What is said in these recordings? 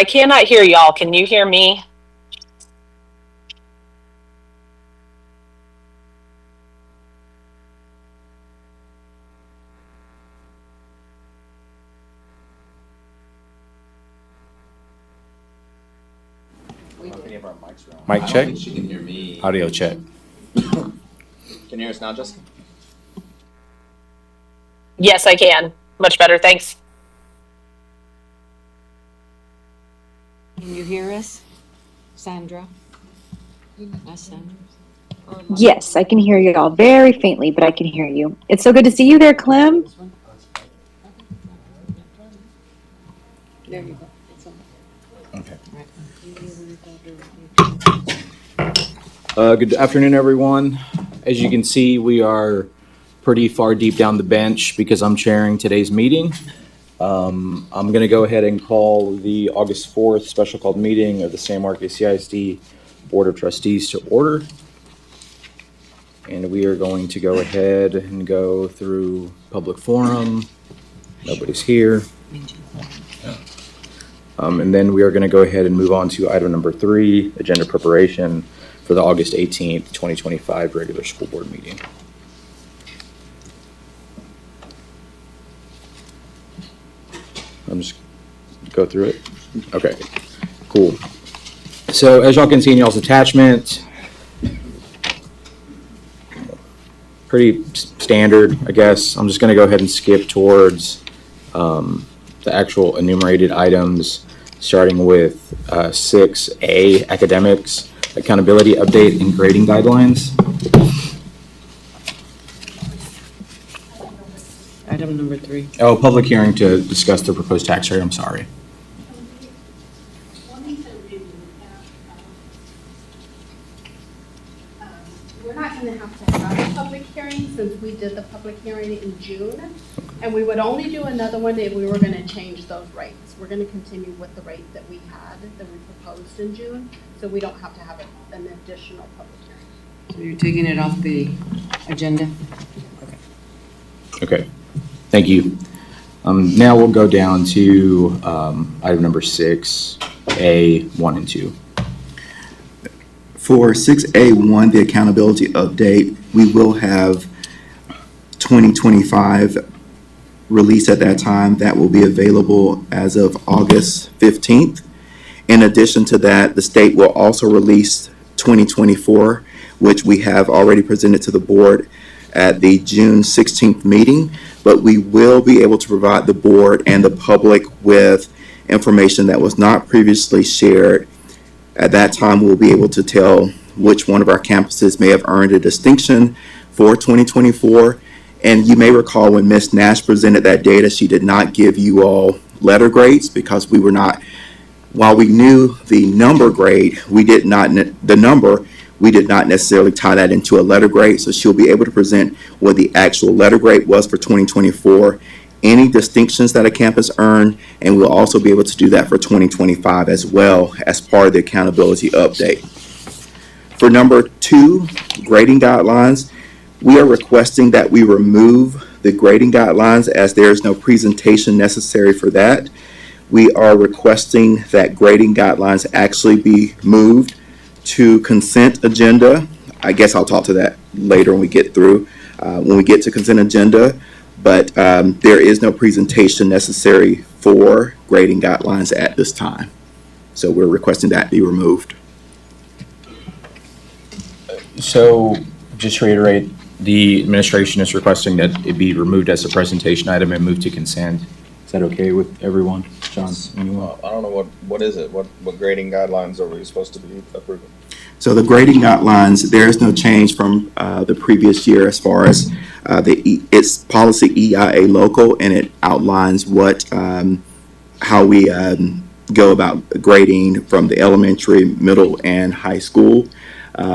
I cannot hear y'all. Can you hear me? Mic check. I don't think she can hear me. Audio check. Can you hear us now, Jessica? Yes, I can. Much better, thanks. Can you hear us, Sandra? Us, Sandra? Yes, I can hear you all very faintly, but I can hear you. It's so good to see you there, Clem. There you go. Okay. Good afternoon, everyone. As you can see, we are pretty far deep down the bench because I'm chairing today's meeting. I'm going to go ahead and call the August 4th special called meeting of the San Marcos CISD Board of Trustees to order. And we are going to go ahead and go through public forum. Nobody's here. And then we are going to go ahead and move on to item number 3, agenda preparation for the August 18th, 2025 regular school board meeting. I'm just go through it. Okay, cool. So as y'all can see in y'all's attachment, pretty standard, I guess. I'm just going to go ahead and skip towards the actual enumerated items, starting with 6A, academics, accountability update and grading guidelines. Item number 3. Oh, public hearing to discuss the proposed tax rate. I'm sorry. We're not going to have to have a public hearing since we did the public hearing in June. And we would only do another one if we were going to change those rates. We're going to continue with the rate that we had, that we proposed in June. So we don't have to have an additional public hearing. So you're taking it off the agenda? Okay, thank you. Now we'll go down to item number 6A, 1 and 2. For 6A1, the accountability update, we will have 2025 release at that time. That will be available as of August 15th. In addition to that, the state will also release 2024, which we have already presented to the board at the June 16th meeting, but we will be able to provide the board and the public with information that was not previously shared. At that time, we'll be able to tell which one of our campuses may have earned a distinction for 2024. And you may recall when Ms. Nash presented that data, she did not give you all letter grades because we were not, while we knew the number grade, we did not necessarily tie that into a letter grade. So she'll be able to present what the actual letter grade was for 2024, any distinctions that a campus earned, and we'll also be able to do that for 2025 as well as part of the accountability update. For number 2, grading guidelines, we are requesting that we remove the grading guidelines as there is no presentation necessary for that. We are requesting that grading guidelines actually be moved to consent agenda. I guess I'll talk to that later when we get through, when we get to consent agenda. But there is no presentation necessary for grading guidelines at this time. So we're requesting that be removed. So just to reiterate, the administration is requesting that it be removed as a presentation item and moved to consent. Is that okay with everyone? John, anyone? I don't know what is it? What grading guidelines are we supposed to be approving? So the grading guidelines, there is no change from the previous year as far as it's policy EIA local, and it outlines what how we go about grading from the elementary, middle, and high school.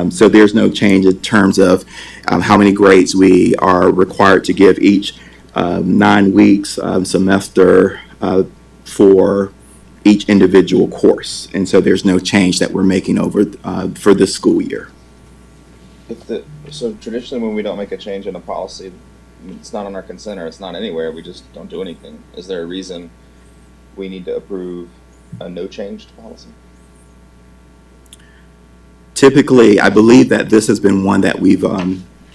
So there's no change in terms of how many grades we are required to give each 9 weeks semester for each individual course. And so there's no change that we're making over for this school year. So traditionally when we don't make a change in a policy, it's not on our consent or it's not anywhere, we just don't do anything. Is there a reason we need to approve a no change to policy? Typically, I believe that this has been one that we've,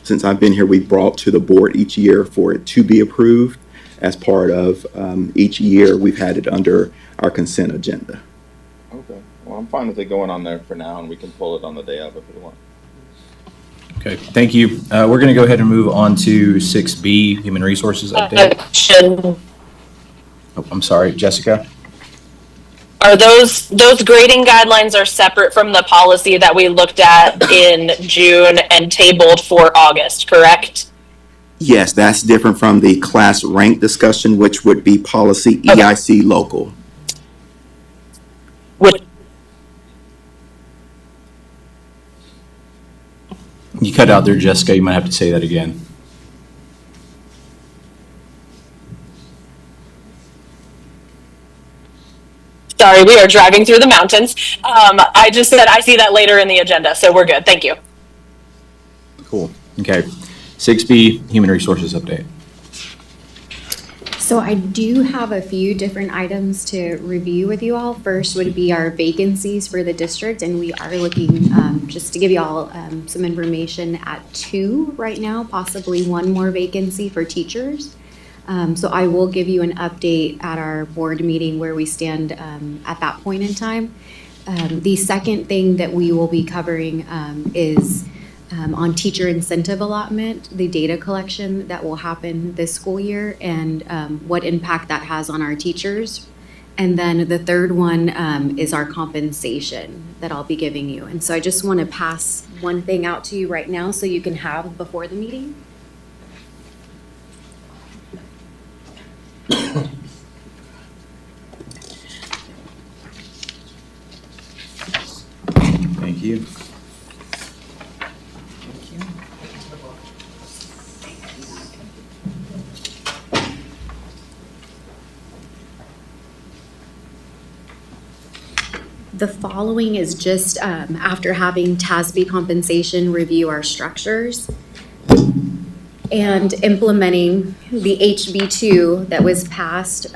since I've been here, we've brought to the board each year for it to be approved. As part of each year, we've had it under our consent agenda. Okay. Well, I'm fine with it going on there for now, and we can pull it on the day of if we want. Okay, thank you. We're going to go ahead and move on to 6B, Human Resources update. Question. Oh, I'm sorry, Jessica? Are those grading guidelines are separate from the policy that we looked at in June and tabled for August, correct? Yes, that's different from the class rank discussion, which would be policy EIC local. Would You cut out there, Jessica. You might have to say that again. Sorry, we are driving through the mountains. I just said I see that later in the agenda, so we're good. Thank you. Cool. Okay. 6B, Human Resources update. So I do have a few different items to review with you all. First would be our vacancies for the district, and we are looking, just to give you all some information, at 2 right now, possibly 1 more vacancy for teachers. So I will give you an update at our board meeting where we stand at that point in time. The second thing that we will be covering is on teacher incentive allotment, the data collection that will happen this school year, and what impact that has on our teachers. And then the third one is our compensation that I'll be giving you. And so I just want to pass one thing out to you right now so you can have before the meeting. Thank you. The following is just after having TASB compensation review our structures and implementing the HB2 that was passed.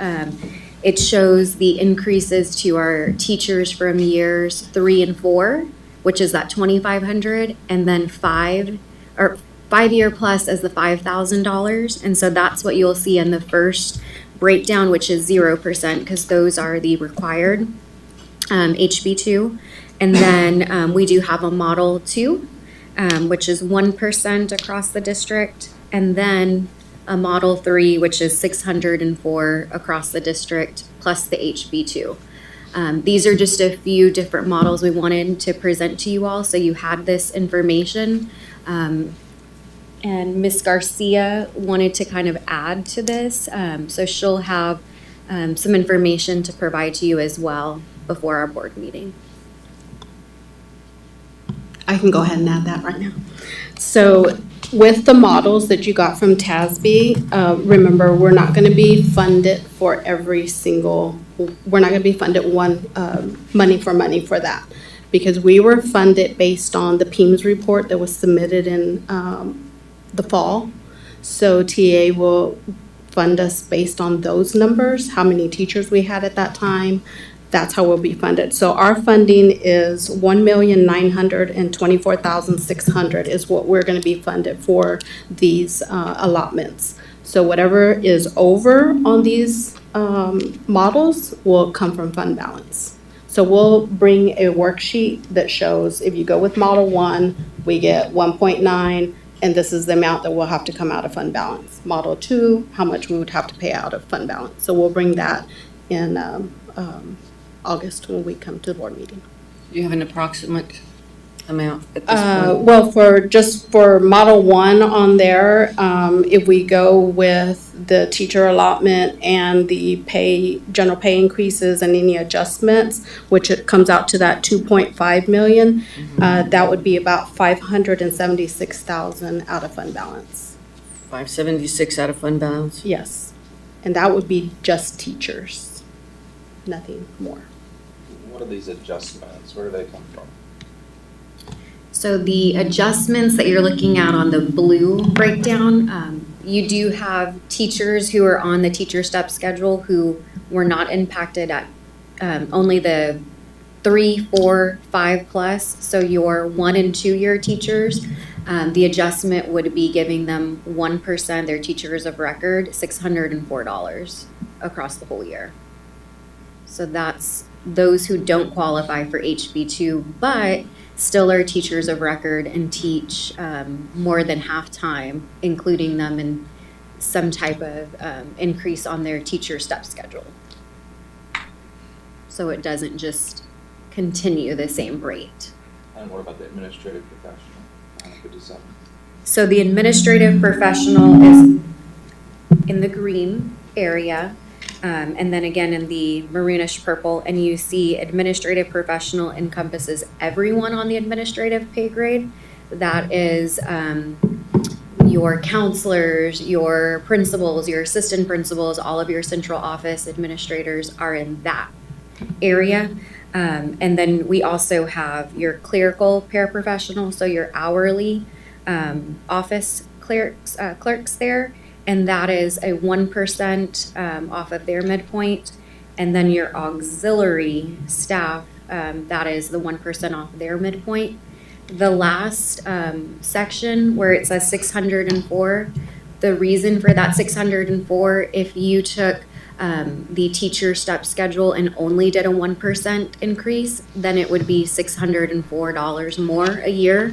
It shows the increases to our teachers from years 3 and 4, which is that $2,500, and then 5-year plus as the $5,000. And so that's what you'll see in the first breakdown, which is 0%, because those are the required HB2. And then we do have a Model 2, which is 1% across the district, and then a Model 3, which is 604 across the district, plus the HB2. These are just a few different models we wanted to present to you all, so you had this information. And Ms. Garcia wanted to kind of add to this, so she'll have some information to provide to you as well before our board meeting. I can go ahead and add that right now. So with the models that you got from TASB, remember, we're not going to be funded for every single, we're not going to be funded one money for that, because we were funded based on the PEMS report that was submitted in the fall. So TA will fund us based on those numbers, how many teachers we had at that time. That's how we'll be funded. So our funding is $1,924,600 is what we're going to be funded for these allotments. So whatever is over on these models will come from fund balance. So we'll bring a worksheet that shows if you go with Model 1, we get 1.9, and this is the amount that will have to come out of fund balance. Model 2, how much we would have to pay out of fund balance. So we'll bring that in August when we come to the board meeting. Do you have an approximate amount at this point? Well, for Model 1 on there, if we go with the teacher allotment and the general pay increases and any adjustments, which it comes out to that 2.5 million, that would be about 576,000 out of fund balance. 576 out of fund balance? Yes, and that would be just teachers, nothing more. What are these adjustments? Where do they come from? So the adjustments that you're looking at on the blue breakdown, you do have teachers who are on the teacher step schedule who were not impacted at only the 3, 4, 5 plus, so your 1 and 2 year teachers, the adjustment would be giving them 1%, their teachers of record, $604 across the whole year. So that's those who don't qualify for HB2, but still are teachers of record and teach more than half time, including them in some type of increase on their teacher step schedule. So it doesn't just continue the same rate. And what about the administrative professional? 57. So the administrative professional is in the green area, and then again in the maroonish purple, and you see administrative professional encompasses everyone on the administrative pay grade. That is your counselors, your principals, your assistant principals, all of your central office administrators are in that area. And then we also have your clerical paraprofessional, so your hourly office clerks there, and that is a 1% off of their midpoint. And then your auxiliary staff, that is the 1% off their midpoint. The last section where it says 604, the reason for that 604, if you took the teacher step schedule and only did a 1% increase, then it would be $604 more a year.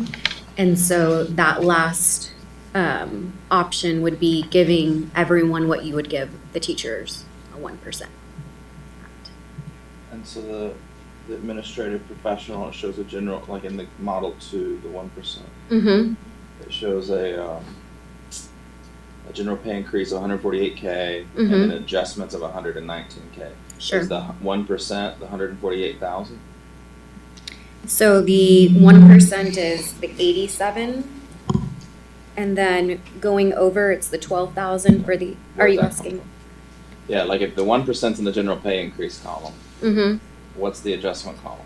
And so that last option would be giving everyone what you would give the teachers, a 1%. And so the administrative professional, it shows a general, like in the model 2, the 1%. Mm-hmm. It shows a general pay increase of 148K Mhm. and then adjustments of 119K. Sure. Is the 1% the 148,000? So the 1% is the 87, and then going over, it's the 12,000 for the, are Where's you that come asking? from? Yeah, like if the 1%'s in the general pay increase column, Mm-hmm. what's the adjustment column?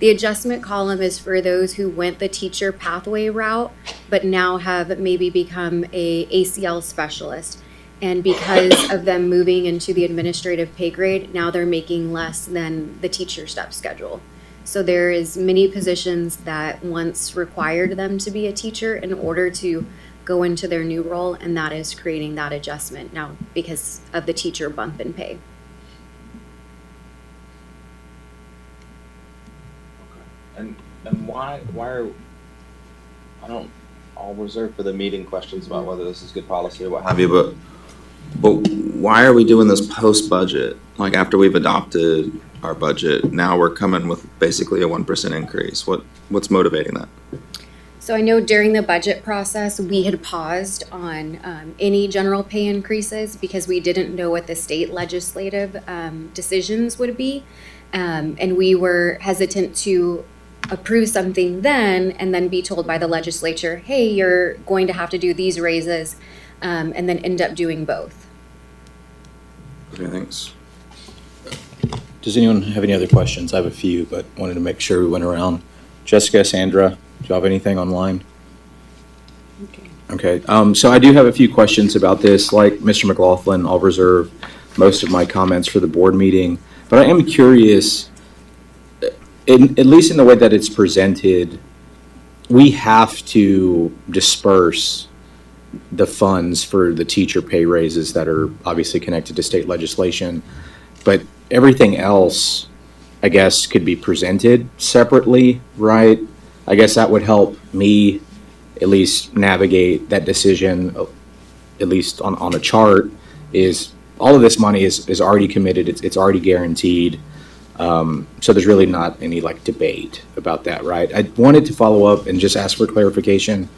The adjustment column is for those who went the teacher pathway route, but now have maybe become a ACL specialist. And because of them moving into the administrative pay grade, now they're making less than the teacher step schedule. So there is many positions that once required them to be a teacher in order to go into their new role, and that is creating that adjustment now because of the teacher bump in pay. And why are, I'll reserve for the meeting questions about whether this is good policy or what have you, but why are we doing this post-budget? Like after we've adopted our budget, now we're coming with basically a 1% increase. What's motivating that? So I know during the budget process, we had paused on any general pay increases because we didn't know what the state legislative decisions would be. And we were hesitant to approve something then and then be told by the legislature, hey, you're going to have to do these raises, and then end up doing both. Okay, thanks. Does anyone have any other questions? I have a few, but wanted to make sure we went around. Jessica, Sandra, do you have anything online? Okay, so I do have a few questions about this. Like Mr. McLaughlin, I'll reserve most of my comments for the board meeting, but I am curious, at least in the way that it's presented, we have to disperse the funds for the teacher pay raises that are obviously connected to state legislation, but everything else, I guess, could be presented separately, right? I guess that would help me at least navigate that decision, at least on a chart, is all of this money is already committed, it's already guaranteed. So there's really not any like debate about that, right? I wanted to follow up and just ask for clarification.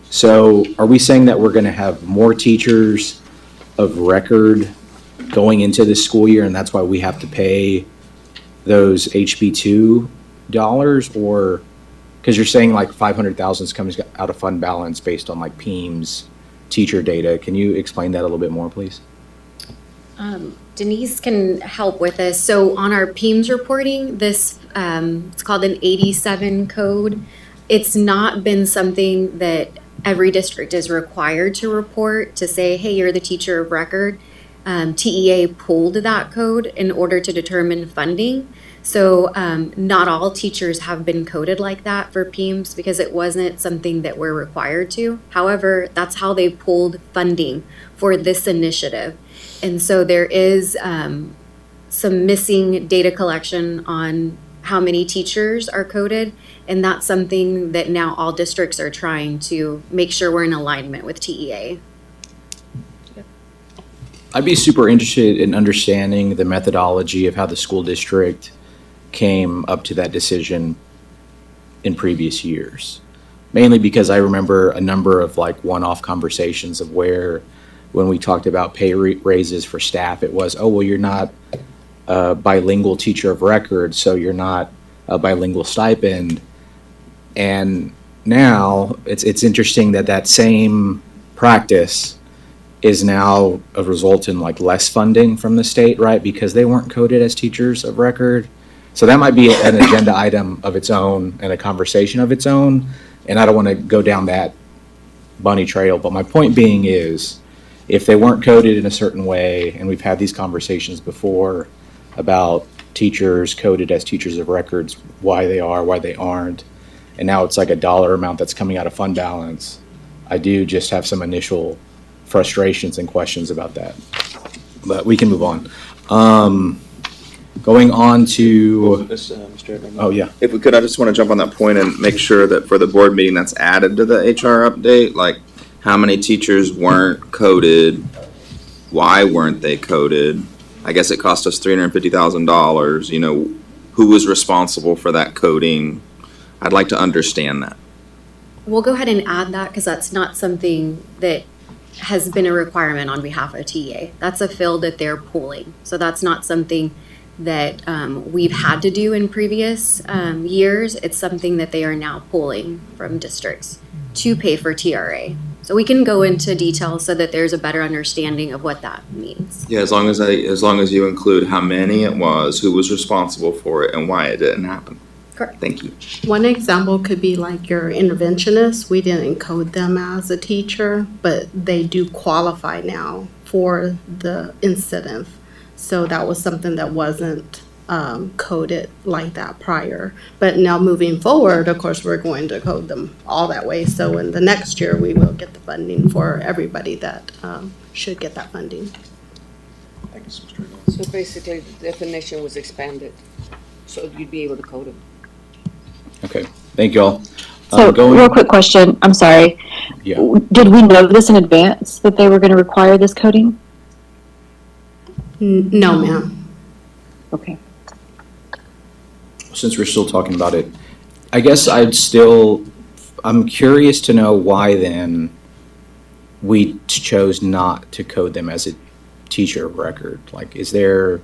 So are we saying that we're going to have more teachers of record going into this school year, and that's why we have to pay those HB2 dollars? Or because you're saying like 500,000 is coming out of fund balance based on like PEIMS teacher data. Can you explain that a little bit more, please? Denise can help with this. So on our PEIMS reporting, this it's called an 87 code. It's not been something that every district is required to report to say, hey, you're the teacher of record. TEA pulled that code in order to determine funding. So not all teachers have been coded like that for PEIMS because it wasn't something that we're required to. However, that's how they pulled funding for this initiative. And so there is some missing data collection on how many teachers are coded. And that's something that now all districts are trying to make sure we're in alignment with TEA. I'd be super interested in understanding the methodology of how the school district came up to that decision in previous years. Mainly because I remember a number of like one-off conversations of where, when we talked about pay raises for staff, it was, oh, well, you're not a bilingual teacher of record, so you're not a bilingual stipend. And now it's interesting that that same practice is now a result in like less funding from the state, right? Because they weren't coded as teachers of record. So that might be an agenda item of its own and a conversation of its own. And I don't want to go down that bunny trail, but my point being is, if they weren't coded in a certain way, and we've had these conversations before about teachers coded as teachers of records, why they are, why they aren't, and now it's like a dollar amount that's coming out of fund balance, I do just have some initial frustrations and questions about that. But we can move on. Going on to, Mr. Edmund? oh yeah, If we could, I just want to jump on that point and make sure that for the board meeting that's added to the HR update, like how many teachers weren't coded, why weren't they coded? I guess it cost us $350,000, you know, who was responsible for that coding? I'd like to understand that. We'll go ahead and add that because that's not something that has been a requirement on behalf of TEA. That's a field that they're pulling. So that's not something that we've had to do in previous years. It's something that they are now pulling from districts to pay for TRA. So we can go into detail so that there's a better understanding of what that means. Yeah, as long as you include how many it was, who was responsible for it, and why it didn't happen. Correct. Thank you. One example could be like your interventionists. We didn't code them as a teacher, but they do qualify now for the incentive. So that was something that wasn't coded like that prior. But now moving forward, of course, we're going to code them all that way. So in the next year, we will get the funding for everybody that should get that funding. Thank you, Mr. Edmund. So basically, the definition was expanded, so you'd be able to code them. okay, thank you all. So, real quick question, I'm sorry. Yeah. Did we know this in advance, that they were going to require this coding? No, ma'am. Okay. Since we're still talking about it, I guess I'm curious to know why then we chose not to code them as a teacher of record. Like, is there,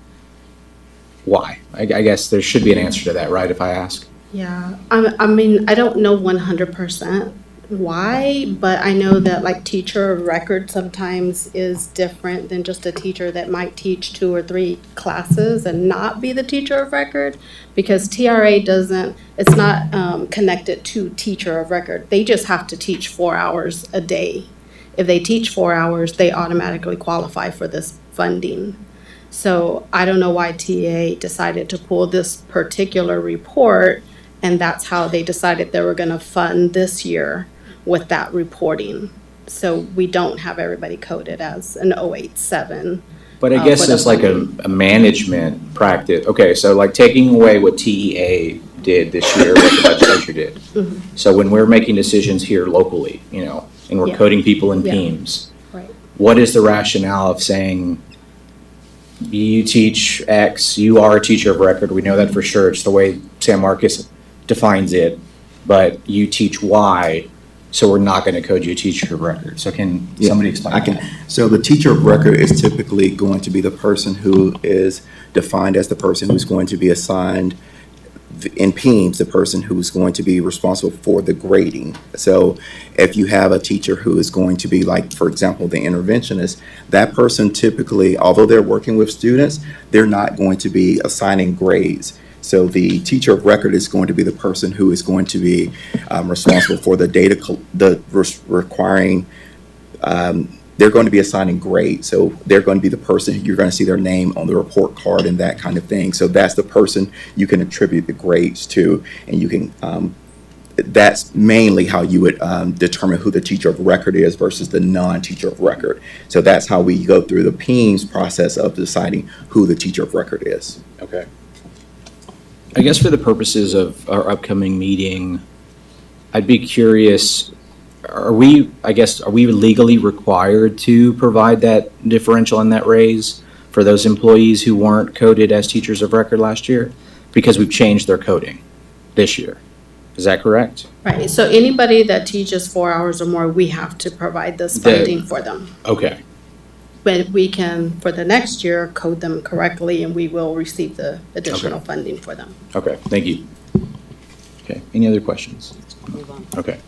why? I guess there should be an answer to that, right, if I ask? Yeah, I mean, I don't know 100% why, but I know that like teacher of record sometimes is different than just a teacher that might teach 2 or 3 classes and not be the teacher of record, because TRA it's not connected to teacher of record. They just have to teach 4 hours a day. If they teach 4 hours, they automatically qualify for this funding. So I don't know why TA decided to pull this particular report, and that's how they decided they were going to fund this year with that reporting. So we don't have everybody coded as an 087. But I guess it's like a management practice. Okay, so like taking away what TEA did this year, what the legislature did. Mm-hmm. So when we're making decisions here locally, you know, and we're Yeah. coding people in Yeah. teams, Right. what is the rationale of saying, you teach X, you are a teacher of record, we know that for sure, it's the way San Marcos defines it, but you teach Y, so we're not gonna code you a teacher of record. So can somebody explain I that? can. So the teacher of record is typically going to be the person who is defined as the person who's going to be assigned in PEIMS, the person who's going to be responsible for the grading. So if you have a teacher who is going to be like, for example, the interventionist, that person typically, although they're working with students, they're not going to be assigning grades. So the teacher of record is going to be the person who is going to be responsible for the data, requiring they're going to be assigning grades. So they're going to be the person, you're going to see their name on the report card and that kind of thing. So that's the person you can attribute the grades to, and you can, that's mainly how you would determine who the teacher of record is versus the non-teacher of record. So that's how we go through the PEIMS process of deciding who the teacher of record is. Okay. I guess for the purposes of our upcoming meeting, I'd be curious, are we legally required to provide that differential and that raise for those employees who weren't coded as teachers of record last year? Because we've changed their coding this year. Is that correct? Right, so anybody that teaches 4 hours or more, we have to provide this funding for them. Okay. But we can, for the next year, code them correctly, and we will receive the additional funding for them. Okay, thank you. Okay, any other questions? Move on. Okay.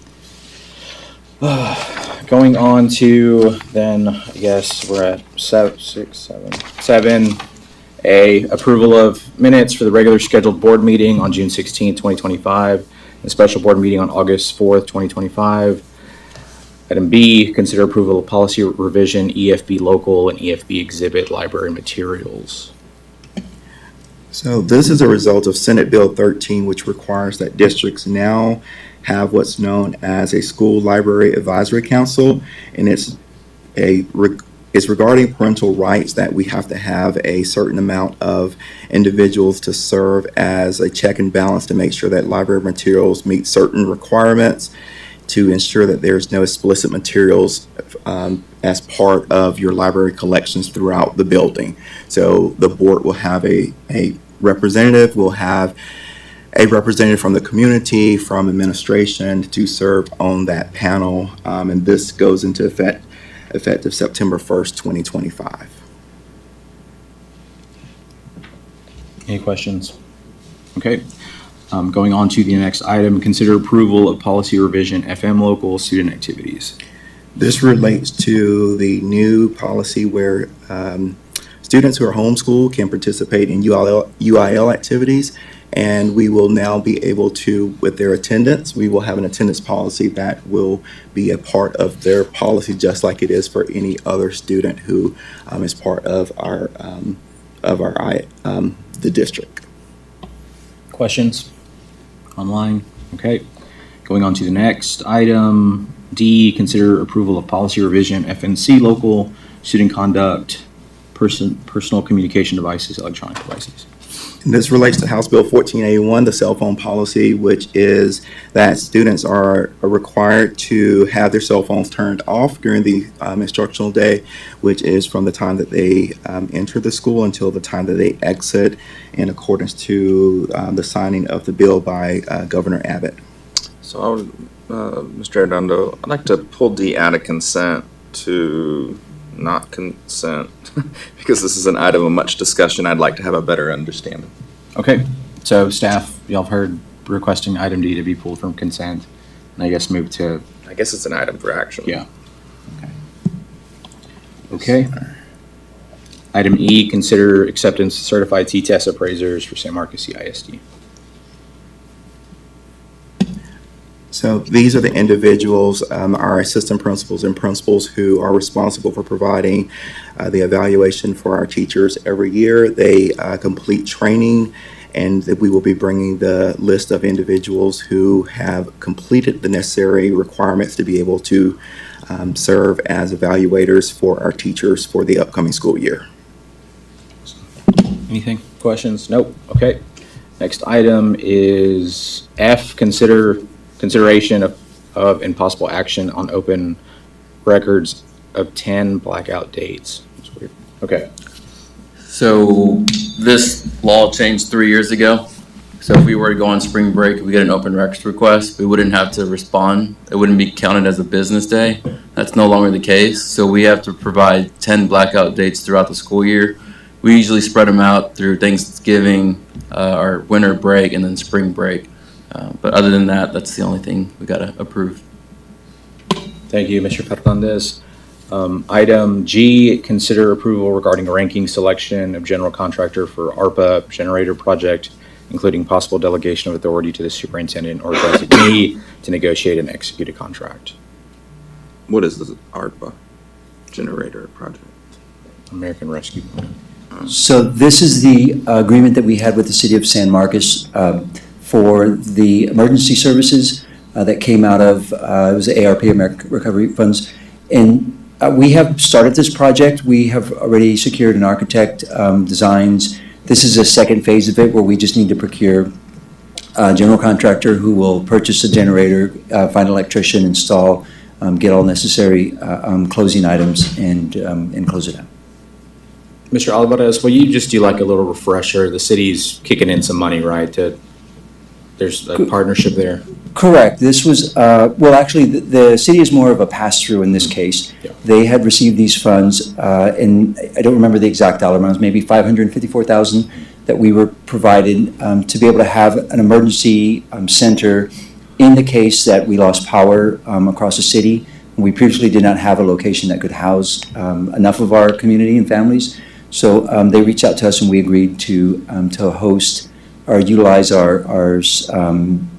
Going on to then, I guess we're at 7A, approval of minutes for the regular scheduled board meeting on June 16, 2025, and special board meeting on August 4th, 2025. Item B, consider approval of policy revision, EFB local and EFB exhibit library materials. So this is a result of Senate Bill 13, which requires that districts now have what's known as a school library advisory council, and it's regarding parental rights, that we have to have a certain amount of individuals to serve as a check and balance to make sure that library materials meet certain requirements, to ensure that there's no explicit materials as part of your library collections throughout the building. So the board will have a representative, will have a representative from the community, from administration to serve on that panel. And this goes into effective September 1st, 2025. Any questions? Okay. Going on to the next item, consider approval of policy revision, FM local student activities. This relates to the new policy where students who are homeschooled can participate in UIL activities, and we will now be able to, with their attendance, we will have an attendance policy that will be a part of their policy, just like it is for any other student who is part of the district. Questions? Online? Okay. Going on to the next item, D, consider approval of policy revision, FNC local, student conduct, personal communication devices, electronic devices. And this relates to House Bill 1481, the cell phone policy, which is that students are required to have their cell phones turned off during the instructional day, which is from the time that they enter the school until the time that they exit, in accordance to the signing of the bill by Governor Abbott. So I would, Mr. Arredondo, I'd like to pull D out of consent to not consent, because this is an item of much discussion. I'd like to have a better understanding. Okay. So staff, y'all have heard requesting item D to be pulled from consent, and I guess move to, I guess it's an item for action. yeah. Okay. Item E, consider acceptance of certified T-test appraisers for San Marcos CISD. So these are the individuals, our assistant principals and principals, who are responsible for providing the evaluation for our teachers every year. They complete training, and we will be bringing the list of individuals who have completed the necessary requirements to be able to serve as evaluators for our teachers for the upcoming school year. Anything? Questions? Nope. Okay. Next item is F, consideration of and possible action on open records of 10 blackout dates. That's weird. Okay. So this law changed 3 years ago. So if we were to go on spring break, we get an open records request, we wouldn't have to respond. It wouldn't be counted as a business day. That's no longer the case. So we have to provide 10 blackout dates throughout the school year. We usually spread them out through Thanksgiving, our winter break, and then spring break. But other than that, that's the only thing we got to approve. Thank you, Mr. Fernandez. Item G, consider approval regarding ranking selection of general contractor for ARPA generator project, including possible delegation of authority to the superintendent or designee to negotiate and execute a contract. What is this, ARPA? generator project? American Rescue Plan. So this is the agreement that we had with the city of San Marcos for the emergency services that came out of, it was the ARP, American Recovery Funds. And we have started this project. We have already secured an architect, designs. This is a second phase of it where we just need to procure a general contractor who will purchase a generator, find an electrician, install, get all necessary closing items and close it out. Mr. Olivares, will you just do like a little refresher? The city's kicking in some money, right? There's a partnership there. Correct. This was, well, actually, the city is more of a pass-through in this case. Yeah. They had received these funds, and I don't remember the exact dollar amounts, maybe $554,000 that we were provided to be able to have an emergency center in the case that we lost power across the city. We previously did not have a location that could house enough of our community and families. So they reached out to us and we agreed to host or utilize our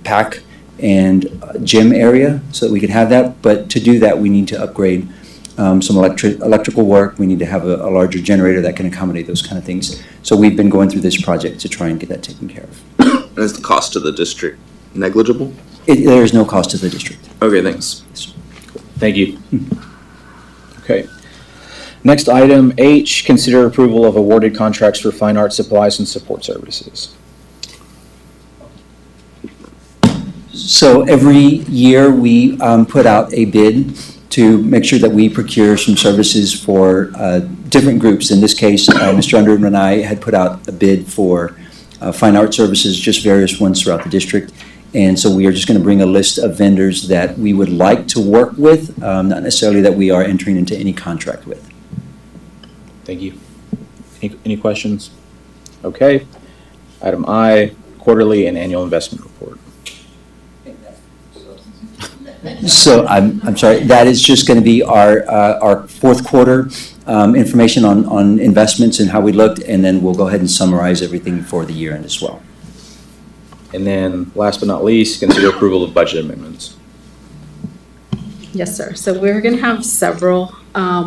PAC and gym area so that we could have that. But to do that, we need to upgrade some electrical work. We need to have a larger generator that can accommodate those kind of things. So we've been going through this project to try and get that taken care of. Is the cost to the district negligible? There is no cost to the district. Okay, thanks. Thank you. Okay. Next item, H, consider approval of awarded contracts for fine art supplies and support services. So every year, we put out a bid to make sure that we procure some services for different groups. In this case, Mr. Underwood and I had put out a bid for fine art services, just various ones throughout the district. And so we are just going to bring a list of vendors that we would like to work with, not necessarily that we are entering into any contract with. Thank you. Any questions? Okay. Item I, quarterly and annual investment report. So I'm sorry, that is just going to be our fourth quarter information on investments and how we looked, and then we'll go ahead and summarize everything for the year end as well. And then last but not least, consider approval of budget amendments. Yes, sir. So we're going to have several.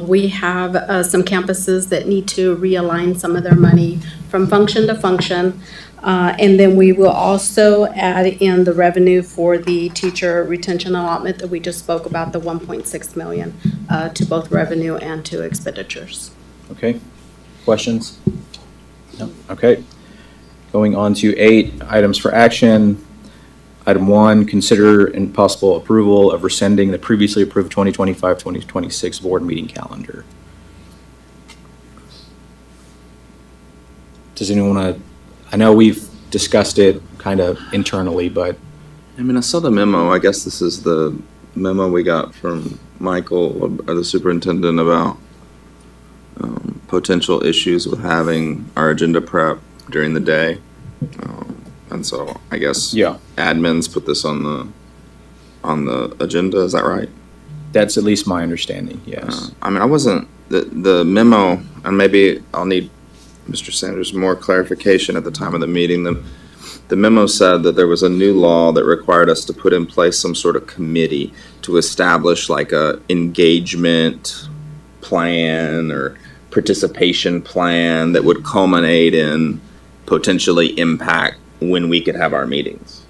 We have some campuses that need to realign some of their money from function to function. And then we will also add in the revenue for the teacher retention allotment that we just spoke about, the 1.6 million to both revenue and to expenditures. Okay. Questions? No. Okay. Going on to 8, items for action. Item 1, consider and possible approval of rescinding the previously approved 2025-2026 board meeting calendar. Does anyone want to, I know we've discussed it kind of internally, but. I mean, I saw the memo. I guess this is the memo we got from Michael, the superintendent, about potential issues with having our agenda prep during the day. And so I guess Yeah. admins put this on the agenda. Is that right? That's at least my understanding, yes. I mean, I wasn't, the memo, and maybe I'll need Mr. Sanders more clarification at the time of the meeting. The memo said that there was a new law that required us to put in place some sort of committee to establish like a engagement plan or participation plan that would culminate in potentially impact when we could have our meetings.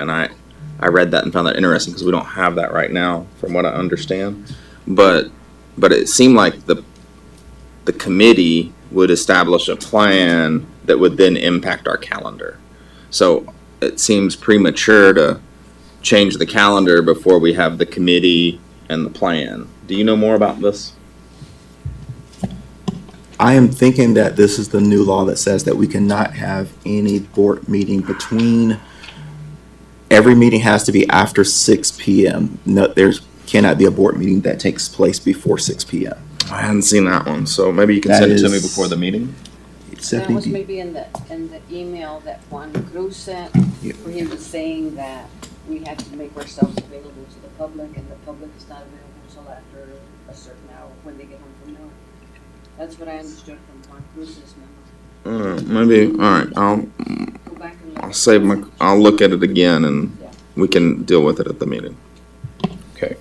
And I read that and found that interesting because we don't have that right now from what I understand. But it seemed like the committee would establish a plan that would then impact our calendar. So it seems premature to change the calendar before we have the committee and the plan. Do you know more about this? I am thinking that this is the new law that says that we cannot have any board meeting between, every meeting has to be after 6 p.m. No, there's cannot be a board meeting that takes place before 6 p.m. I hadn't seen that one, so maybe you can That send it to me is- before the meeting. That was maybe in the email that Juan Cruz sent, Yeah. where he was saying that we had to make ourselves available to the public, and the public is not available until after a certain hour when they get home from work. That's what I understood from Juan Cruz's memo. Maybe, all right, Go back and look. I'll look at it again and Yeah. we can deal with it at the meeting. Okay.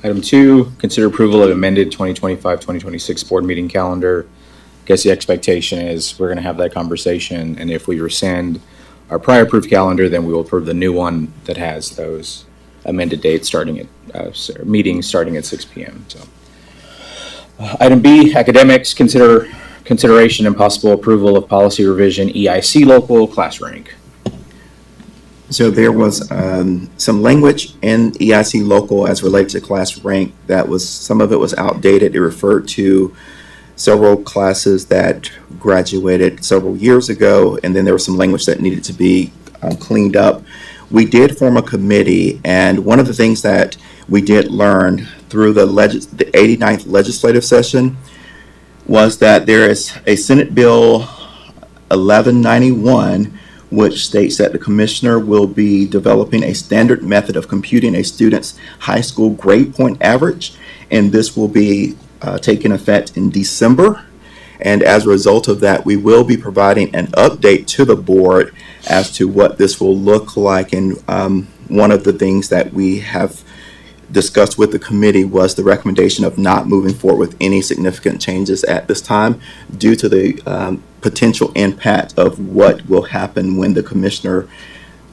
Item 2, consider approval of amended 2025-2026 board meeting calendar. I guess the expectation is we're going to have that conversation, and if we rescind our prior approved calendar, then we will approve the new one that has those amended dates starting at, meetings starting at 6 p.m. So, item B, academics, consideration and possible approval of policy revision EIC local class rank. So there was some language in EIC local as related to class rank that was, some of it was outdated. It referred to several classes that graduated several years ago, and then there was some language that needed to be cleaned up. We did form a committee, and one of the things that we did learn through the 89th legislative session was that there is a Senate Bill 1191, which states that the commissioner will be developing a standard method of computing a student's high school grade point average, and this will be taking effect in December. And as a result of that, we will be providing an update to the board as to what this will look like. And one of the things that we have discussed with the committee was the recommendation of not moving forward with any significant changes at this time due to the potential impact of what will happen when the commissioner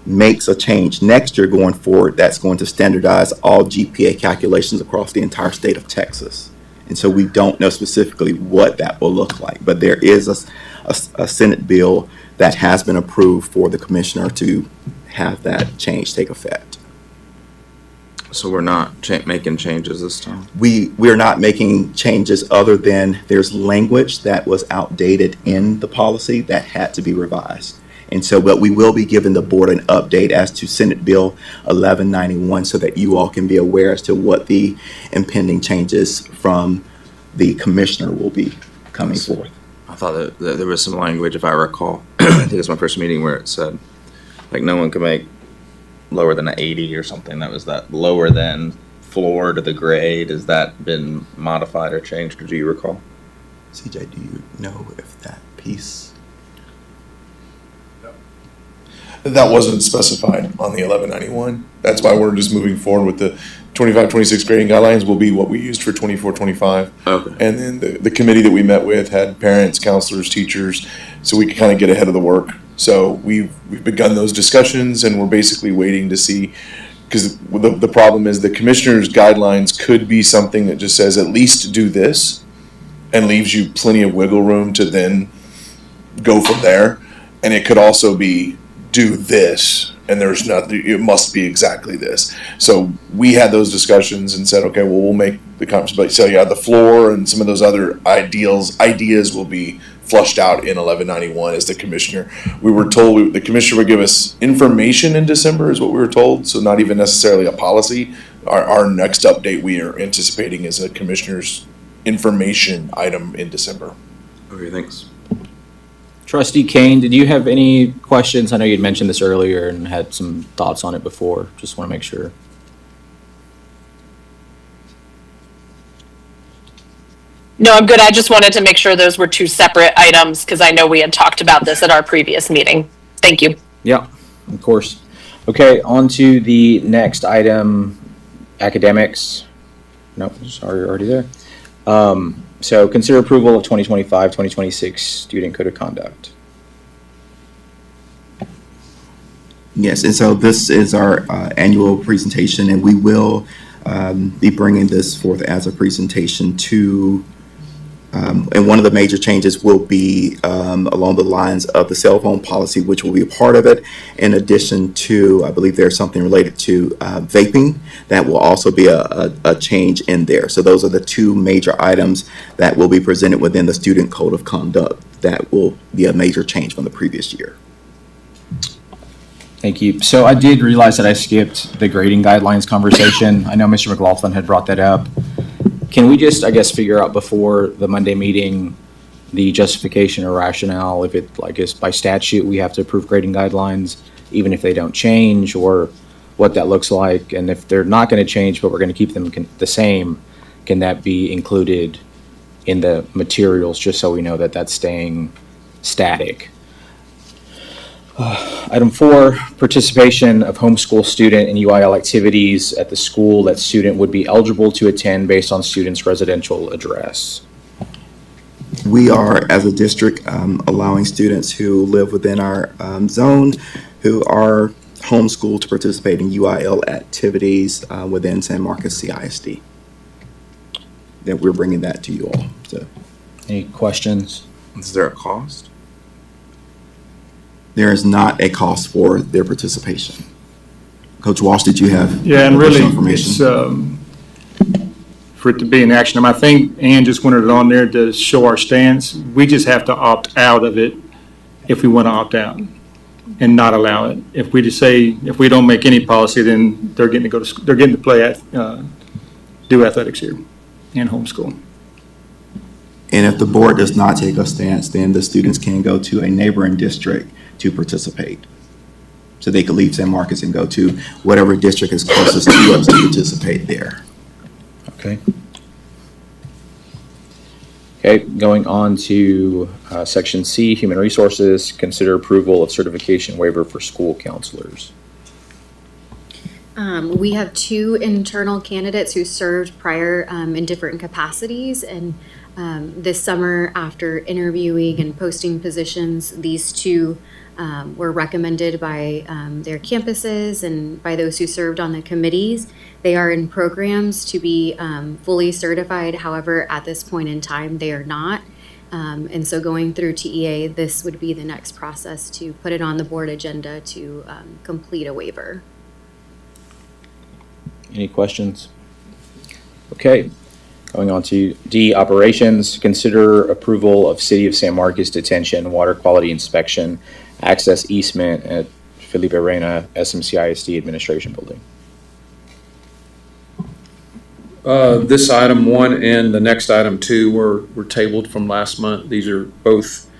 makes a change next year going forward that's going to standardize all GPA calculations across the entire state of Texas. And so we don't know specifically what that will look like, but there is a Senate bill that has been approved for the commissioner to have that change take effect. So we're not making changes this time? We're not making changes other than there's language that was outdated in the policy that had to be revised. And so, but we will be giving the board an update as to Senate Bill 1191 so that you all can be aware as to what the impending changes from the commissioner will be coming forth. I thought that there was some language, if I recall, I think it's my first meeting, where it said, like, no one can make lower than an 80 or something. That was that lower than floor to the grade. Has that been modified or changed, or do you recall? CJ, do you know if that piece? That wasn't specified on the 1191. That's why we're just moving forward with the 25-26 grading guidelines will be what we used for 24-25. Okay. And then the committee that we met with had parents, counselors, teachers, so we could kind of get ahead of the work. So we've begun those discussions, and we're basically waiting to see, because the problem is the commissioner's guidelines could be something that just says at least do this and leaves you plenty of wiggle room to then go from there. And it could also be do this, and there's nothing, it must be exactly this. So we had those discussions and said, okay, well, we'll make the conference, but so yeah, the floor and some of those other ideas will be flushed out in 1191 as the commissioner. We were told the commissioner would give us information in December is what we were told, so not even necessarily a policy. Our next update we are anticipating is a commissioner's information item in December. Okay, thanks. Trustee Kane, did you have any questions? I know you'd mentioned this earlier and had some thoughts on it before. Just want to make sure. No, I'm good. I just wanted to make sure those were two separate items because I know we had talked about this at our previous meeting. Thank you. Yeah, of course. Okay, on to the next item, academics. Nope, sorry, you're already there. So consider approval of 2025-2026 student code of conduct. Yes, and so this is our annual presentation, and we will be bringing this forth as a presentation to, and one of the major changes will be along the lines of the cell phone policy, which will be a part of it. In addition to, I believe there's something related to vaping that will also be a change in there. So those are the two major items that will be presented within the student code of conduct that will be a major change from the previous year. Thank you. So I did realize that I skipped the grading guidelines conversation. I know Mr. McLaughlin had brought that up. Can we just, I guess, figure out before the Monday meeting the justification or rationale, if it, like, is by statute we have to approve grading guidelines, even if they don't change, or what that looks like? And if they're not going to change, but we're going to keep them the same, can that be included in the materials just so we know that that's staying static? Item 4, participation of homeschool student in UIL activities at the school that student would be eligible to attend based on student's residential address. We are, as a district, allowing students who live within our zone who are homeschooled to participate in UIL activities within San Marcos CISD. That we're bringing that to you all. So Any questions? Is there a cost? there is not a cost for their participation. Coach Walsh, did you have Yeah, and really, additional information? it's, for it to be an action item, I think Ann just wanted it on there to show our stance. We just have to opt out of it if we want to opt out and not allow it. If we just say, if we don't make any policy, then they're getting to go to, they're getting to play at, do athletics here and homeschool. And if the board does not take a stance, then the students can go to a neighboring district to participate. So they could leave San Marcos and go to whatever district is closest to us to participate there. Okay. Okay, going on to Section C, Human Resources, consider approval of certification waiver for school counselors. We have 2 internal candidates who served prior in different capacities, and this summer, after interviewing and posting positions, these 2 were recommended by their campuses and by those who served on the committees. They are in programs to be fully certified. However, at this point in time, they are not. And so going through TEA, this would be the next process to put it on the board agenda to complete a waiver. Any questions? Okay, going on to D, Operations, consider approval of City of San Marcos detention, water quality inspection, access easement at Felipe Reina SMCISD Administration Building. This item 1 and the next item 2 were tabled from last month. These are both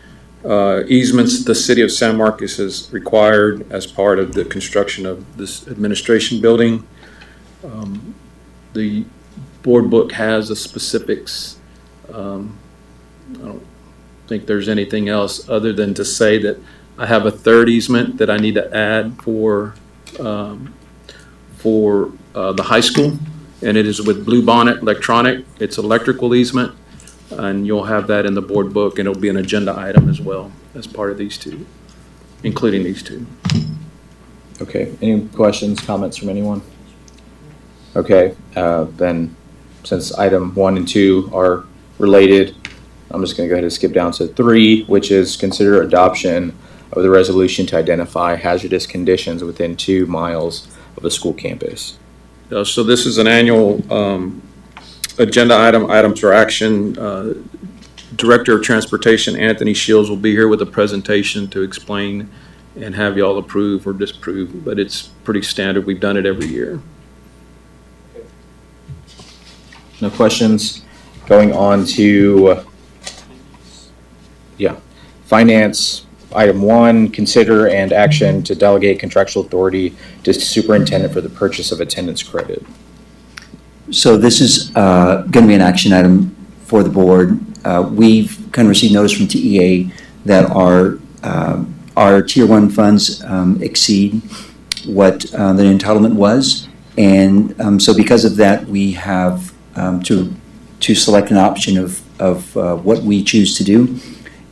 easements the City of San Marcos has required as part of the construction of this administration building. The board book has the specifics. I don't think there's anything else other than to say that I have a 3rd easement that I need to add for the high school, and it is with Blue Bonnet Electronic. It's electrical easement, and you'll have that in the board book, and it'll be an agenda item as well as part of these 2, including these 2. Okay, any questions, comments from anyone? Okay, then since item 1 and 2 are related, I'm just gonna go ahead and skip down to 3, which is consider adoption of the resolution to identify hazardous conditions within 2 miles of a school campus. So this is an annual agenda item, items for action. Director of Transportation Anthony Shields will be here with a presentation to explain and have y'all approve or disapprove, but it's pretty standard. We've done it every year. No questions? Going on to, Finance, item 1, consider and action to delegate contractual authority to superintendent for the purchase of attendance credit. So this is going to be an action item for the board. We've kind of received notice from TEA that our Tier 1 funds exceed what the entitlement was. And so because of that, we have to select an option of what we choose to do.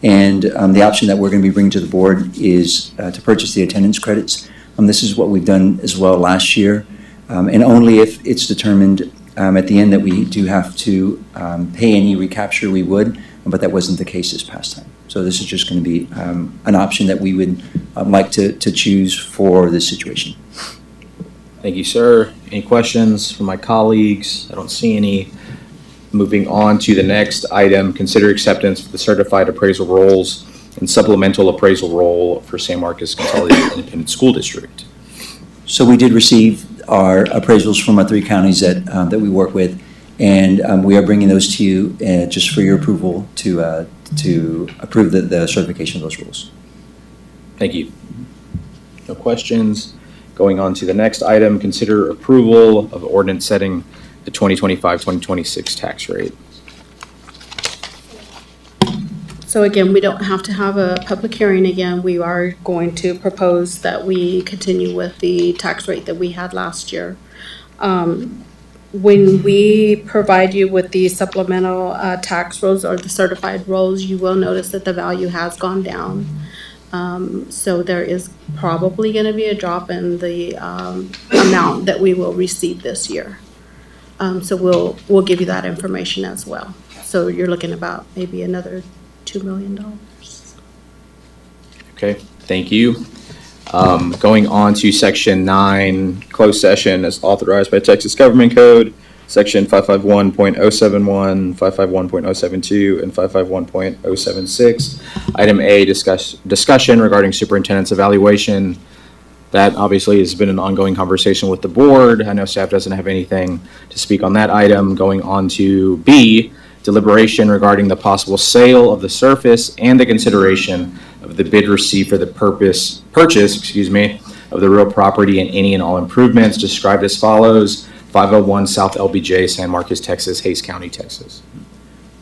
And the option that we're going to be bringing to the board is to purchase the attendance credits. This is what we've done as well last year. And only if it's determined at the end that we do have to pay any recapture, we would, but that wasn't the case this past time. So this is just going to be an option that we would like to choose for this situation. Thank you, sir. Any questions from my colleagues? I don't see any. Moving on to the next item, consider acceptance of the certified appraisal rolls and supplemental appraisal roll for San Marcos Consolidated Independent School District. So we did receive our appraisals from our 3 counties that we work with, and we are bringing those to you just for your approval to approve the certification of those rules. Thank you. No questions. Going on to the next item, consider approval of ordinance setting the 2025-2026 tax rate. So again, we don't have to have a public hearing again. We are going to propose that we continue with the tax rate that we had last year. When we provide you with the supplemental tax rolls or the certified rolls, you will notice that the value has gone down. So there is probably going to be a drop in the amount that we will receive this year. So we'll give you that information as well. So you're looking about maybe another $2 million. Okay, thank you. Going on to section 9, closed session as authorized by Texas Government Code, section 551.071, 551.072, and 551.076. Item A, discussion regarding superintendent's evaluation. That obviously has been an ongoing conversation with the board. I know staff doesn't have anything to speak on that item. Going on to B, deliberation regarding the possible sale of the surface and the consideration of the bid received for the purchase, of the real property and any and all improvements described as follows: 501 South LBJ, San Marcos, Texas, Hays County, Texas.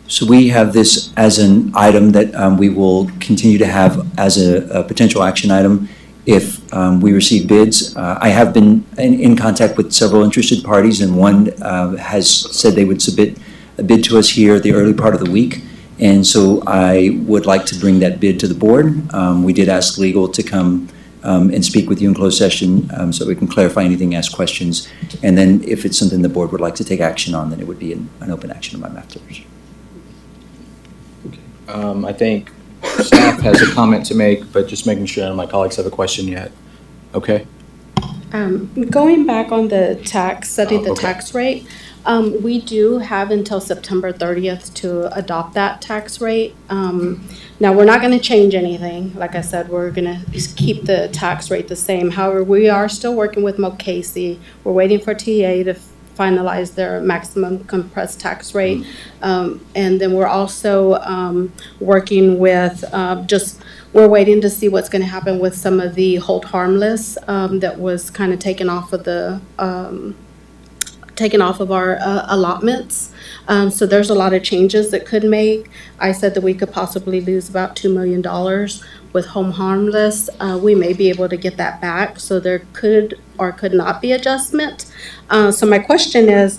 So we have this as an item that we will continue to have as a potential action item if we receive bids. I have been in contact with several interested parties, and one has said they would submit a bid to us here the early part of the week. And so I would like to bring that bid to the board. We did ask legal to come and speak with you in closed session so we can clarify anything, ask questions. And then if it's something the board would like to take action on, then it would be an open action item afterwards. I think staff has a comment to make, but just making sure none of my colleagues have a question yet. Okay. Going back on the tax, setting the Okay. tax rate, we do have until September 30th to adopt that tax rate. Now, we're not going to change anything. Like I said, we're going to keep the tax rate the same. However, we are still working with Mukasey. We're waiting for TA to finalize their maximum compressed tax rate. And then we're also working with we're waiting to see what's going to happen with some of the hold harmless that was kind of taken off of our allotments. So there's a lot of changes that could make. I said that we could possibly lose about $2 million with home harmless. We may be able to get that back, so there could or could not be adjustment. So my question is,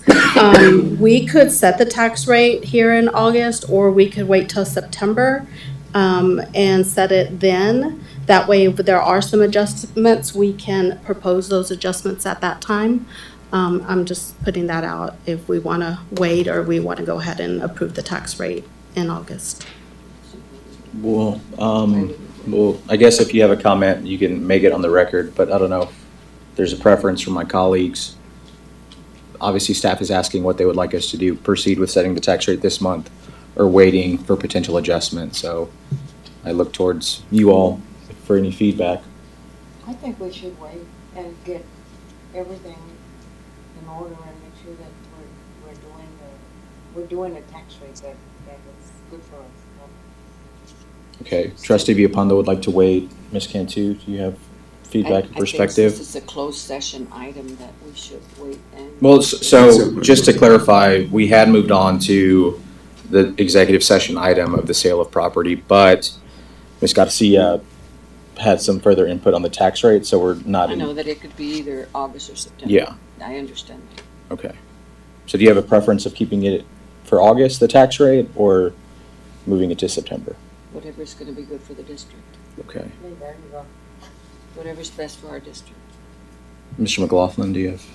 we could set the tax rate here in August, or we could wait till September and set it then. That way, if there are some adjustments, we can propose those adjustments at that time. I'm just putting that out if we want to wait or we want to go ahead and approve the tax rate in August. Well, I guess if you have a comment, you can make it on the record, but I don't know if there's a preference from my colleagues. Obviously, staff is asking what they would like us to do, proceed with setting the tax rate this month or waiting for potential adjustment. So I look towards you all for any feedback. I think we should wait and get everything in order and make sure that we're doing a tax rate that is good for us. Okay, Trustee Viapondo would like to wait. Ms. Cantu, do you have feedback and perspective? I think this is a closed session item that we should wait and. Well, so just to clarify, we had moved on to the executive session item of the sale of property, but Ms. Garcia had some further input on the tax rate, so we're not I in. know that it could be either August or September. Yeah. I understand that. Okay. So do you have a preference of keeping it for August, the tax rate, or moving it to September? Whatever's going to be good for the district. Okay. There you go. Whatever's best for our district. Mr. McLaughlin, do you have?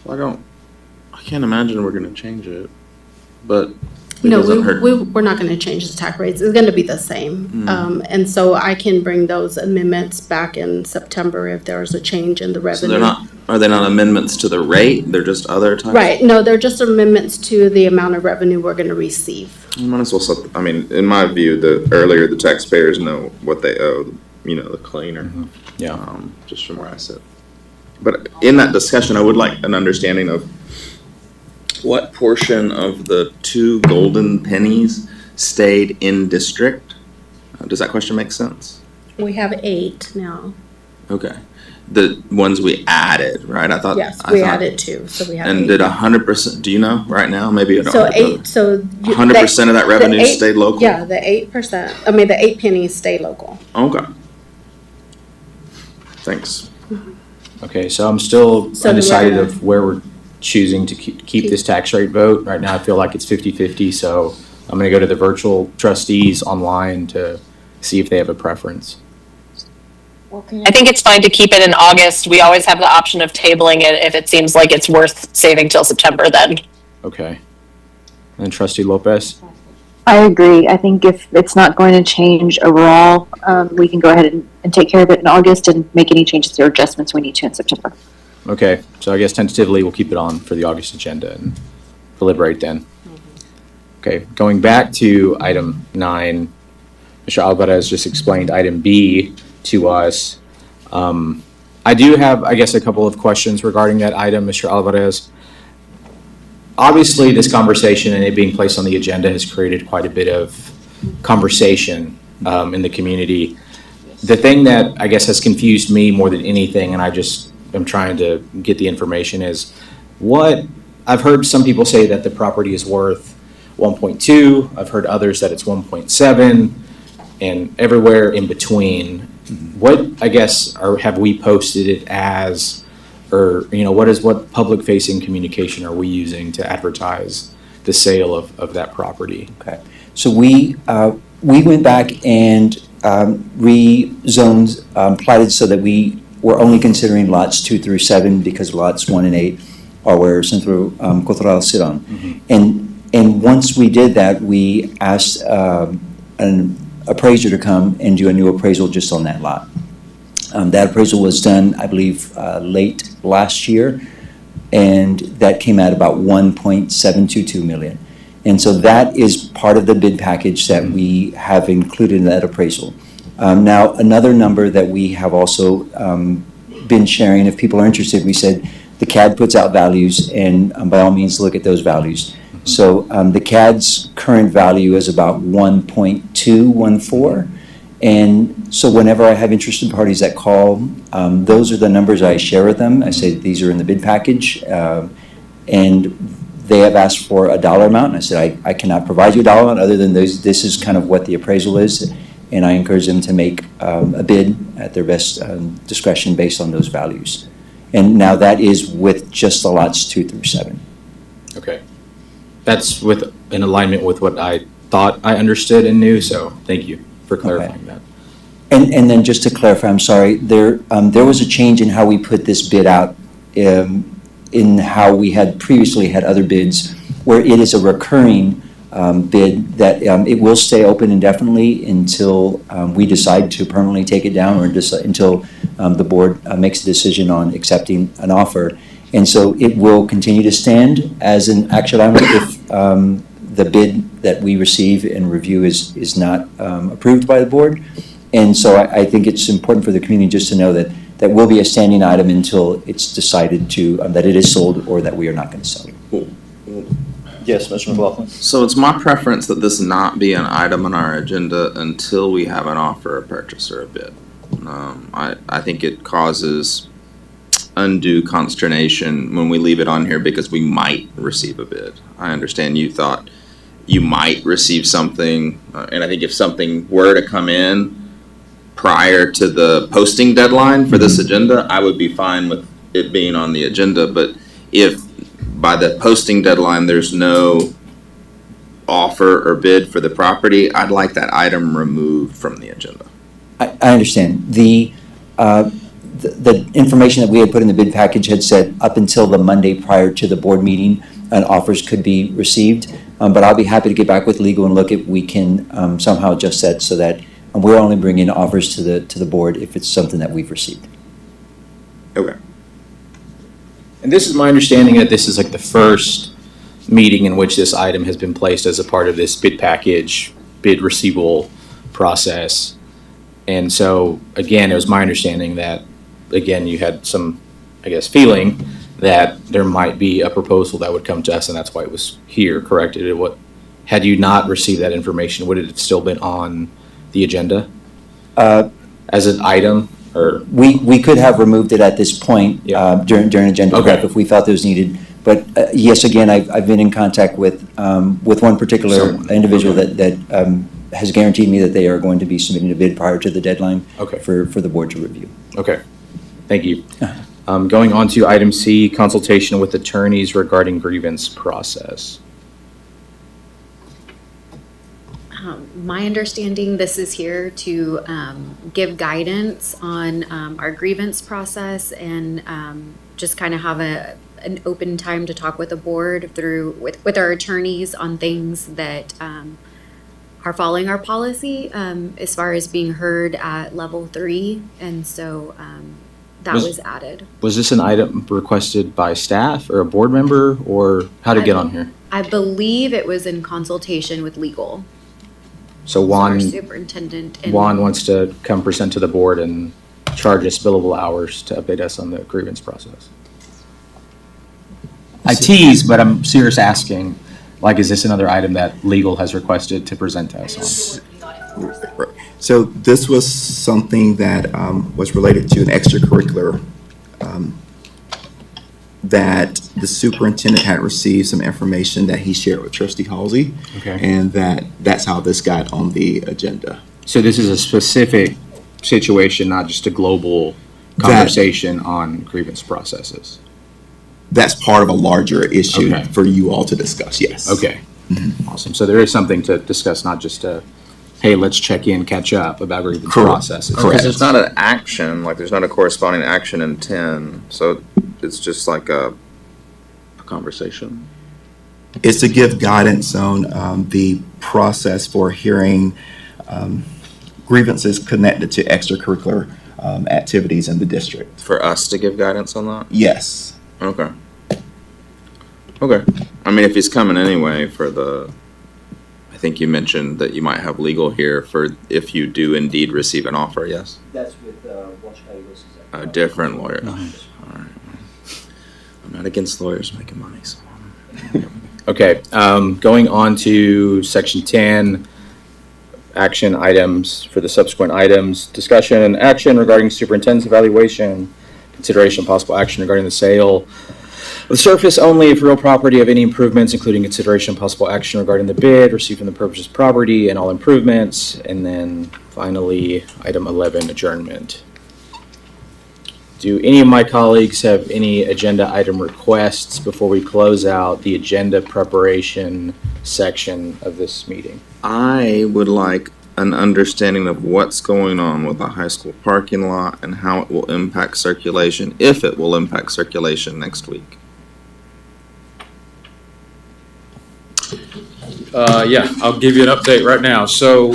I can't imagine we're gonna change it, but it No, doesn't hurt. we're not going to change the tax rates. It's going to be the same. And so I can bring those amendments back in September if there's a change in the revenue. So are they not amendments to the rate? They're just other types? Right, no, they're just amendments to the amount of revenue we're going to receive. You might as well set, I mean, in my view, the earlier the taxpayers know what they owe, the cleaner. Yeah. Just from where I sit. But in that discussion, I would like an understanding of what portion of the 2 golden pennies stayed in district. Does that question make sense? We have 8 now. Okay. The ones we added, right? I thought. Yes, I we thought- added 2, so we have And 8. did 100%, do you know right now? Maybe I don't. So 8, so. 100% of that revenue stayed local? Yeah, the 8%, the 8 pennies stay local. Okay. Thanks. Okay, so I'm still So undecided we're- of where we're choosing to keep this tax rate vote. Right now, I feel like it's 50-50, so I'm gonna go to the virtual trustees online to see if they have a preference. I think it's fine to keep it in August. We always have the option of tabling it if it seems like it's worth saving till September then. Okay. And trustee Lopez? I agree. I think if it's not going to change overall, we can go ahead and take care of it in August and make any changes or adjustments we need to in September. Okay, so I guess tentatively, we'll keep it on for the August agenda and deliberate then. Okay, going back to item 9, Mr. Alvarez just explained item B to us. I do have, I guess, a couple of questions regarding that item, Mr. Alvarez. Obviously, this conversation and it being placed on the agenda has created quite a bit of conversation in the community. The thing that I guess has confused me more than anything, and I just am trying to get the information, is what I've heard some people say that the property is worth 1.2. I've heard others that it's 1.7, and everywhere in between. What, I guess, have we posted it as, or, what public-facing communication are we using to advertise the sale of that property? Okay, so we went back and rezoned, platted so that we were only considering lots 2 through 7 because lots 1 and 8 are where Centro Cultural sit on. And once we did that, we asked an appraiser to come and do a new appraisal just on that lot. That appraisal was done, I believe, late last year, and that came out about 1.722 million. And so that is part of the bid package that we have included in that appraisal. Now, another number that we have also been sharing, if people are interested, we said the CAD puts out values, and by all means, look at those values. So the CAD's current value is about 1.214. And so whenever I have interested parties that call, those are the numbers I share with them. I say these are in the bid package. And they have asked for a dollar amount. And I said, I cannot provide you a dollar amount other than this is kind of what the appraisal is. And I encourage them to make a bid at their best discretion based on those values. And now that is with just the lots 2 through 7. Okay. That's in alignment with what I thought I understood and knew, so thank you for clarifying that. And then just to clarify, I'm sorry, there was a change in how we put this bid out, in how we had previously had other bids, where it is a recurring bid that it will stay open indefinitely until we decide to permanently take it down, or until the board makes a decision on accepting an offer. And so it will continue to stand as an action item if the bid that we receive and review is not approved by the board. And so I think it's important for the community just to know that that will be a standing item until it's decided that it is sold or that we are not going to sell it. Yes, Mr. McLaughlin. So it's my preference that this not be an item on our agenda until we have an offer, a purchase, or a bid. I think it causes undue consternation when we leave it on here because we might receive a bid. I understand you thought you might receive something, and I think if something were to come in prior to the posting deadline for this agenda, I would be fine with it being on the agenda. But if by the posting deadline there's no offer or bid for the property, I'd like that item removed from the agenda. I understand. The information that we had put in the bid package had said up until the Monday prior to the board meeting, offers could be received. But I'll be happy to get back with legal and look if we can somehow adjust that so that we're only bringing offers to the board if it's something that we've received. Okay. And this is my understanding that this is like the first meeting in which this item has been placed as a part of this bid package, bid receivable process. And so, again, it was my understanding that, again, you had some, I guess, feeling that there might be a proposal that would come to us, and that's why it was here, correct? Had you not received that information, would it have still been on the agenda as an item? Or, We could have removed it at this point Yeah. during agenda Okay. prep if we felt it was needed. But yes, again, I've been in contact with one particular Someone. individual that has guaranteed me that they are going to be submitting a bid prior to the deadline Okay. for the board to review. okay, thank you. Going on to item C, consultation with attorneys regarding grievance process. My understanding, this is here to give guidance on our grievance process and just kind of have an open time to talk with the board with our attorneys on things that are following our policy as far as being heard at level 3. And so that was added. Was this an item requested by staff or a board member, or how did it get on here? I believe it was in consultation with legal. So Our Juan superintendent. and- wants to come present to the board and charge us billable hours to update us on the grievance process. I tease, but I'm serious asking, like, is this another item that legal has requested to present to us on? So this was something that was related to an extracurricular that the superintendent had received some information that he shared with Trustee Halsey, Okay. and that's how this got on the agenda. So this is a specific situation, not just a global conversation on grievance processes? That's part of a larger issue Okay. for you all to discuss, yes. Okay, awesome. So there is something to discuss, not just a, hey, let's check in, catch up about grievance Correct. processes. Correct. Because there's not an action, like there's not a corresponding action in 10, so it's just like a conversation. Is to give guidance on the process for hearing grievances connected to extracurricular activities in the district. For us to give guidance on that? Yes. Okay. Okay. I mean, if he's coming anyway for I think you mentioned that you might have legal here for if you do indeed receive an offer, yes? That's with Walsh County Wilson. A different lawyer. All right. I'm not against lawyers making money, so. Okay, going on to section 10, action items for the subsequent items. Discussion and action regarding superintendent's evaluation, consideration of possible action regarding the sale of surface only of real property of any improvements, including consideration of possible action regarding the bid received from the purchased property and all improvements. And then finally, item 11, adjournment. Do any of my colleagues have any agenda item requests before we close out the agenda preparation section of this meeting? I would like an understanding of what's going on with the high school parking lot and how it will impact circulation, if it will impact circulation next week. Yeah, I'll give you an update right now. So,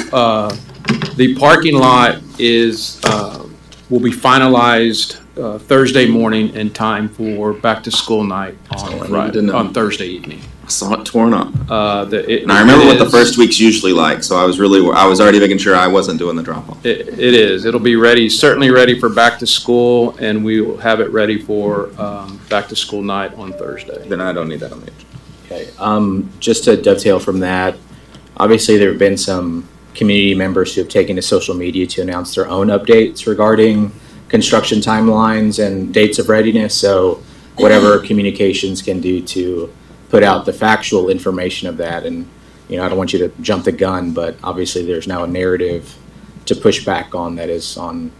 the parking lot will be finalized Thursday morning in time for back-to-school night all I on needed Friday, to know. on Thursday evening. I saw it torn up. And And I remember what the first week's usually like, so I was already making sure I wasn't doing the drop-off. It is. It'll be ready, certainly ready for back-to-school, and we will have it ready for back-to-school night on Thursday. Then I don't need that on the agenda. Okay, just to dovetail from that, obviously there have been some community members who have taken to social media to announce their own updates regarding construction timelines and dates of readiness. So whatever communications can do to put out the factual information of that. And, I don't want you to jump the gun, but obviously there's now a narrative to push back on that is online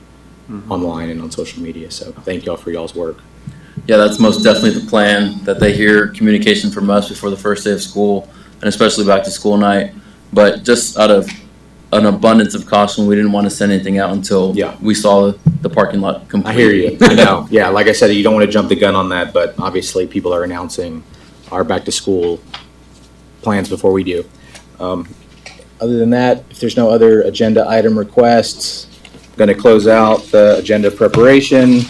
and on social media. So thank y'all for y'all's work. Yeah, that's most definitely the plan, that they hear communication from us before the first day of school, and especially back to school night. But just out of an abundance of caution, we didn't want to send anything out until we saw the parking lot complete. I hear you. I know. Yeah, like I said, you don't want to jump the gun on that, but obviously people are announcing our back to school plans before we do. Other than that, if there's no other agenda item requests, I'm going to close out the agenda preparation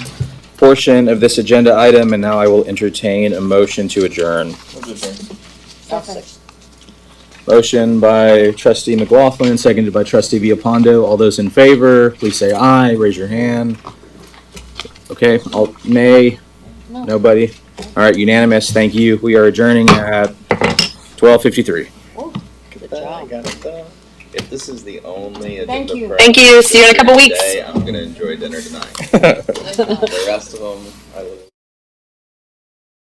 portion of this agenda item, and now I will entertain a motion to adjourn. Motion by trustee McLaughlin, seconded by trustee Villapando. All those in favor, please say aye, raise your hand. Okay, all nay? Nobody? All right, unanimous, thank you. We are adjourning at 12:53. Good job. If this is the only Thank agenda you. for Thank you. See you in a couple weeks. today, I'm gonna enjoy dinner tonight. The rest of them, I live.